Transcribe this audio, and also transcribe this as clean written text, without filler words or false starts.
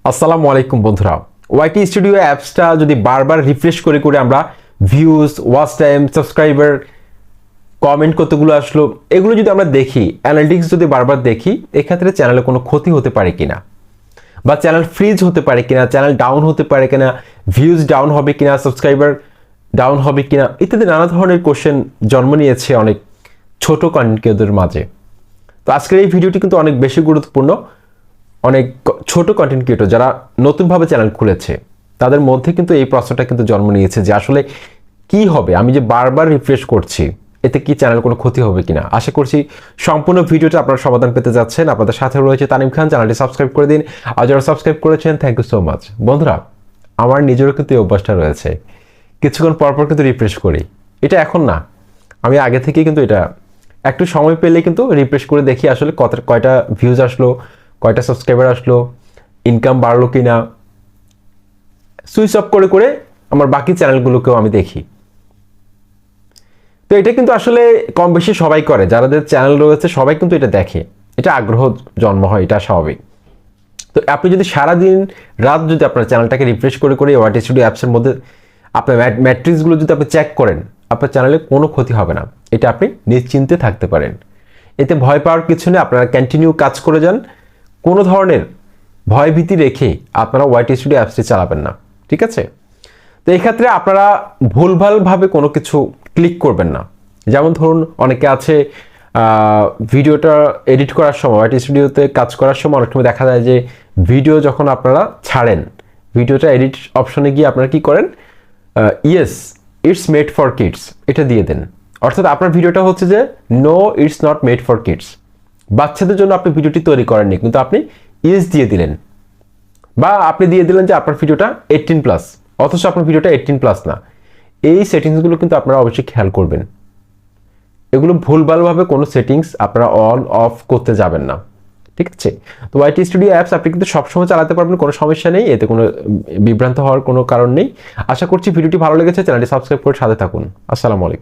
আসসালামু আলাইকুম বন্ধুরা। ওয়াইটি স্টুডিও অ্যাপসটা যদি বারবার রিফ্রেশ করে করে আমরা views, watch time, subscriber, comment কতগুলো আসলো, এগুলো যদি আমরা দেখি, অ্যানালিটিক্স যদি বারবার দেখি, এক্ষেত্রে চ্যানেলে কোনো ক্ষতি হতে পারে কিনা, বা চ্যানেল ফ্রিজ হতে পারে কিনা, চ্যানেল ডাউন হতে পারে কিনা, ভিউজ ডাউন হবে কিনা, সাবস্ক্রাইবার ডাউন হবে কিনা, ইত্যাদি নানা ধরনের কোশ্চেন জন্ম নিয়েছে অনেক ছোট কন্টেন্ট ক্রিয়েটরদের মাঝে। তো আজকের এই ভিডিওটি কিন্তু অনেক বেশি গুরুত্বপূর্ণ। অনেক ছোট কন্টেন্ট ক্রিয়েটর যারা নতুনভাবে চ্যানেল খুলেছে তাদের মধ্যে কিন্তু এই প্রশ্নটা কিন্তু জন্ম নিয়েছে যে আসলে কি হবে, আমি যে বারবার রিফ্রেশ করছি এতে কি চ্যানেল কোনো ক্ষতি হবে কিনা। আশা করছি সম্পূর্ণ ভিডিওটা আপনারা সমাধান পেতে যাচ্ছেন। আপনাদের সাথে রয়েছে তানিম খান। চ্যানেলটি সাবস্ক্রাইব করে দিন, আর যারা সাবস্ক্রাইব করেছেন থ্যাংক ইউ সো মাচ। বন্ধুরা, আমার নিজেরও কিন্তু এই অভ্যাসটা রয়েছে, কিছুক্ষণ পরপর কিন্তু রিফ্রেশ করি। এটা এখন না, আমি আগে থেকেই কিন্তু এটা একটু সময় পেলে কিন্তু রিফ্রেশ করে দেখি আসলে কয়টা ভিউজ আসলো, কয়টা সাবস্ক্রাইবার আসলো, ইনকাম বাড়লো কিনা। সুইচ অফ করে করে আমার বাকি চ্যানেলগুলোকেও আমি দেখি। তো এটা কিন্তু আসলে কম বেশি সবাই করে, যাদের চ্যানেল রয়েছে সবাই কিন্তু এটা দেখে, এটা আগ্রহ জন্ম হয়, এটা স্বাভাবিক। তো আপনি যদি সারাদিন রাত যদি আপনার চ্যানেলটাকে রিফ্রেশ করে করে ওয়াইটি স্টুডিও অ্যাপসের মধ্যে আপনার ম্যাট্রিক্সগুলো যদি আপনি চেক করেন, আপনার চ্যানেলে কোনো ক্ষতি হবে না, এটা আপনি নিশ্চিন্তে থাকতে পারেন। এতে ভয় পাওয়ার কিছু নেই। আপনারা কন্টিনিউ কাজ করে যান, কোনো ধরনের ভয়ভীতি রেখে আপনারা ওয়াইটি স্টুডিও অ্যাপসটি চালাবেন না, ঠিক আছে? তো এই ক্ষেত্রে আপনারা ভুলভালভাবে কোনো কিছু ক্লিক করবেন না। যেমন ধরুন, অনেকে আছে ভিডিওটা এডিট করার সময়, ওয়াইটি স্টুডিওতে কাজ করার সময় অনেক সময় দেখা যায় যে ভিডিও যখন আপনারা ছাড়েন, ভিডিওটা এডিট অপশনে গিয়ে আপনারা কি করেন, yes it's made for kids এটা দিয়ে দেন। অর্থাৎ আপনার ভিডিওটা হচ্ছে যে no it's not made for kids, বাচ্চাদের জন্য আপনি ভিডিওটি তৈরি করেননি, কিন্তু আপনি ইয়েস দিয়ে দিলেন। বা আপনি দিয়ে দিলেন যে আপনার ভিডিওটা 18+, অথচ আপনার ভিডিওটা 18+ না। এই সেটিংসগুলো কিন্তু আপনারা অবশ্যই খেয়াল করবেন। এগুলো ভুলভালভাবে কোনো সেটিংস আপনারা অন অফ করতে যাবেন না, ঠিক আছে? তো ওয়াইটি স্টুডিও অ্যাপস আপনি কিন্তু সবসময় চালাতে পারবেন, কোনো সমস্যা নেই, এতে কোনো বিভ্রান্ত হওয়ার কোনো কারণ নেই। আশা করছি ভিডিওটি ভালো লেগেছে। চ্যানেলটি সাবস্ক্রাইব করে সাথে থাকুন। আসসালামু আলাইকুম।